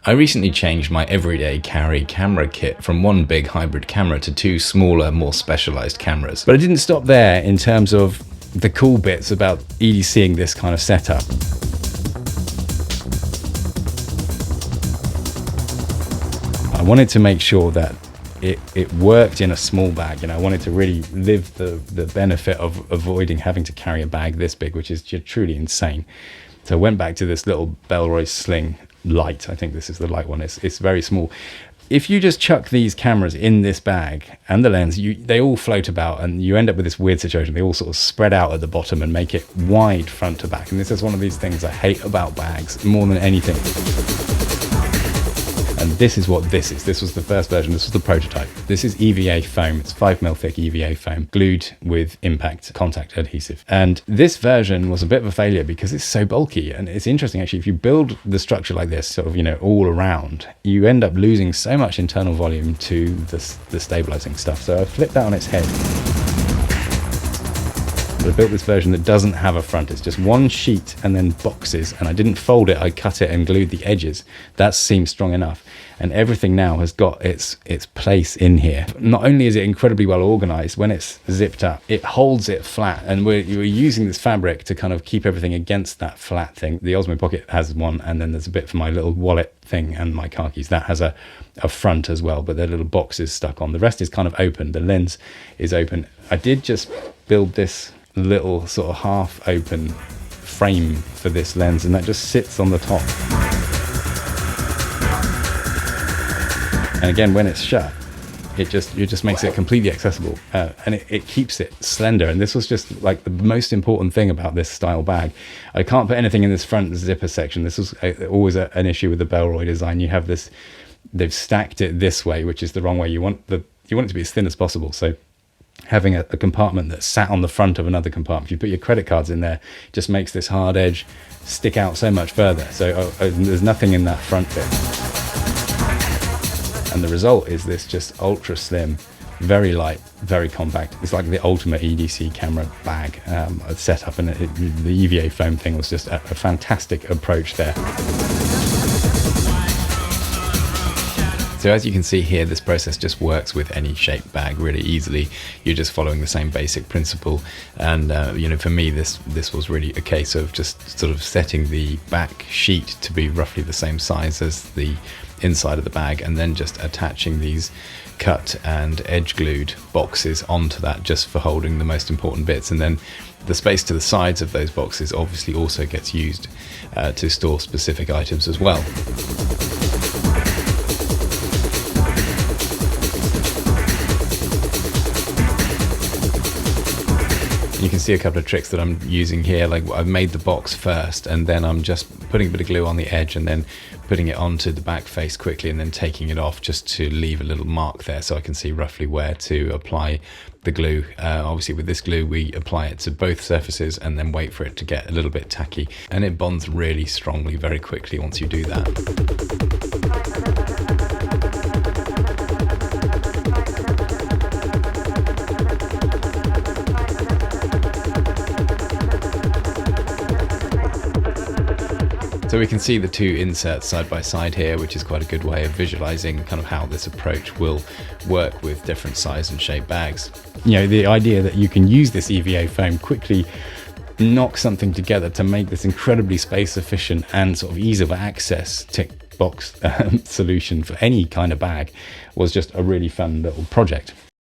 I recently changed my everyday carry camera kit from one big hybrid camera to two smaller, more specialized cameras. But I didn't stop there in terms of the cool bits about EDCing this kind of setup. I wanted to make sure that it worked in a small bag. You know, I wanted to really live the benefit of avoiding having to carry a bag this big, which is just truly insane. So I went back to this little Bellroy Sling Light. I think this is the light one. It's very small. If you just chuck these cameras in this bag and the lens, they all float about, and you end up with this weird situation. They all sort of spread out at the bottom and make it wide front to back. And this is one of these things I hate about bags more than anything. And this is what this is. This was the first version. This was the prototype. This is EVA foam. It's 5mm thick EVA foam glued with impact contact adhesive. And this version was a bit of a failure because it's so bulky. And it's interesting, actually, if you build the structure like this, sort of, you know, all around, you end up losing so much internal volume to the stabilizing stuff. So I flipped that on its head. I built this version that doesn't have a front. It's just one sheet and then boxes, and I didn't fold it. I cut it and glued the edges. That seems strong enough, and everything now has got its place in here. Not only is it incredibly well organized, when it's zipped up, it holds it flat, and we're using this fabric to kind of keep everything against that flat thing. The Osmo Pocket has one, and then there's a bit for my little wallet thing and my car keys. That has a front as well, but they're little boxes stuck on. The rest is kind of open. The lens is open. I did just build this little sort of half open frame for this lens, and that just sits on the top. And again, when it's shut, it just makes it completely accessible, and it keeps it slender. And this was just like the most important thing about this style bag. I can't put anything in this front zipper section. This was always an issue with the Bellroy design. You have this, they've stacked it this way, which is the wrong way. You want it to be as thin as possible. So having a compartment that sat on the front of another compartment, if you put your credit cards in there, just makes this hard edge stick out so much further. So there's nothing in that front bit. And the result is this just ultra slim, very light, very compact. It's like the ultimate EDC camera bag setup, and the EVA foam thing was just a fantastic approach there. So as you can see here, this process just works with any shaped bag really easily. You're just following the same basic principle. And you know, for me, this was really a case of just sort of setting the back sheet to be roughly the same size as the inside of the bag, and then just attaching these cut and edge glued boxes onto that, just for holding the most important bits. And then the space to the sides of those boxes obviously also gets used to store specific items as well. You can see a couple of tricks that I'm using here. Like, I've made the box first, and then I'm just putting a bit of glue on the edge and then putting it onto the back face quickly, and then taking it off just to leave a little mark there so I can see roughly where to apply the glue. Obviously with this glue we apply it to both surfaces and then wait for it to get a little bit tacky, and it bonds really strongly very quickly once you do that. So we can see the two inserts side by side here, which is quite a good way of visualizing kind of how this approach will work with different size and shape bags. You know, the idea that you can use this EVA foam, quickly knock something together to make this incredibly space efficient and sort of ease of access tick box solution for any kind of bag, was just a really fun little project.